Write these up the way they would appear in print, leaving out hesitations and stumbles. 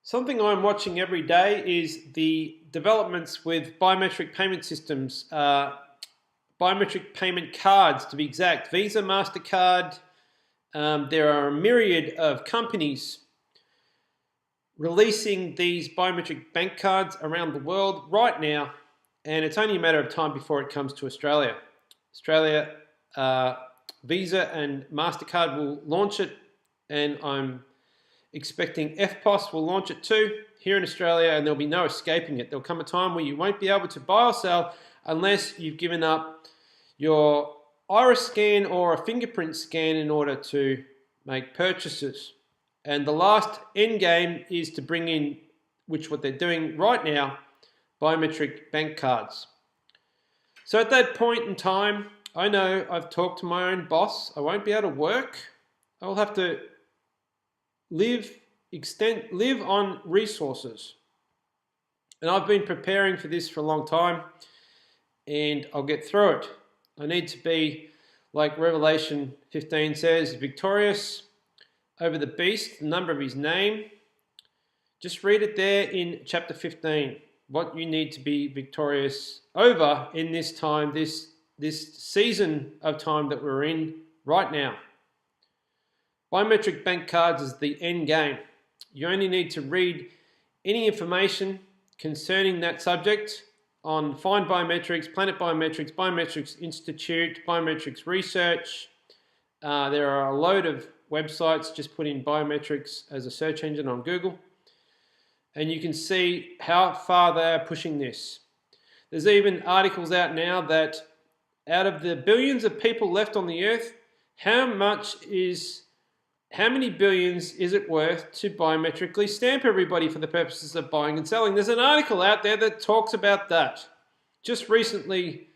Something I'm watching every day is the developments with biometric payment systems, biometric payment cards to be exact, Visa, MasterCard. There are a myriad of companies releasing these biometric bank cards around the world right now, and it's only a matter of time before it comes to Australia. Visa and MasterCard will launch it, and I'm expecting EFTPOS will launch it too here in Australia, and there'll be no escaping it. There'll come a time where you won't be able to buy or sell unless you've given up your iris scan or a fingerprint scan in order to make purchases. And the last end game is to bring in, which what they're doing right now, biometric bank cards. So at that point in time, I know I've talked to my own boss. I won't be able to work. I will have to live on resources. And I've been preparing for this for a long time, and I'll get through it. I need to be, like Revelation 15 says, victorious over the beast, the number of his name. Just read it there in chapter 15, what you need to be victorious over in this time, this season of time that we're in right now. Biometric bank cards is the end game. You only need to read any information concerning that subject on Find Biometrics, Planet Biometrics, Biometrics Institute, Biometrics Research. There are a load of websites. Just put in biometrics as a search engine on Google, and you can see how far they are pushing this. There's even articles out now that out of the billions of people left on the earth, how many billions is it worth to biometrically stamp everybody for the purposes of buying and selling? There's an article out there that talks about that. Just recently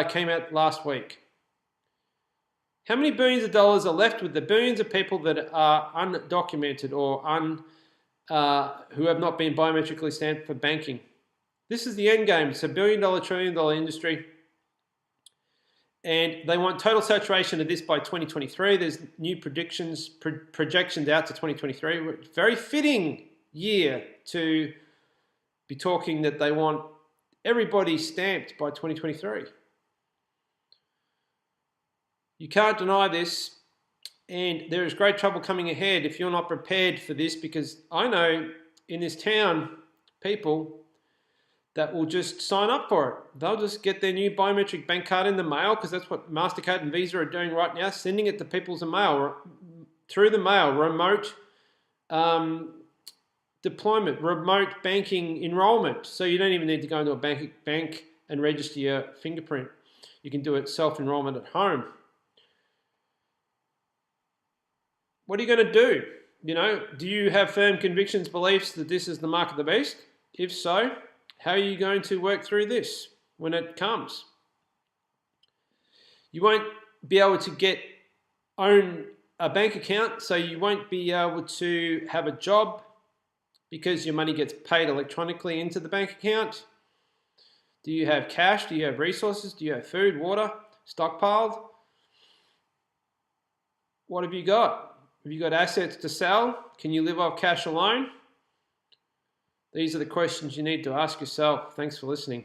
came out last week. How many billions of dollars are left with the billions of people that are undocumented or who have not been biometrically stamped for banking? This is the end game. It's a $1 billion, trillion-dollar industry. And they want total saturation of this by 2023. There's new projections out to 2023. Very fitting year to be talking that they want everybody stamped by 2023. You can't deny this, and there is great trouble coming ahead if you're not prepared for this, because I know in this town people that will just sign up for it. They'll just get their new biometric bank card in the mail, because that's what MasterCard and Visa are doing right now, sending it to people's mail, through the mail, remote deployment, remote banking enrollment. So you don't even need to go into a bank and register your fingerprint. You can do it self-enrollment at home. What are you going to do? Do you have firm convictions, beliefs that this is the mark of the beast? If so, how are you going to work through this when it comes? You won't be able to own a bank account, so you won't be able to have a job because your money gets paid electronically into the bank account. Do you have cash? Do you have resources? Do you have food, water, stockpiled? What have you got? Have you got assets to sell? Can you live off cash alone? These are the questions you need to ask yourself. Thanks for listening.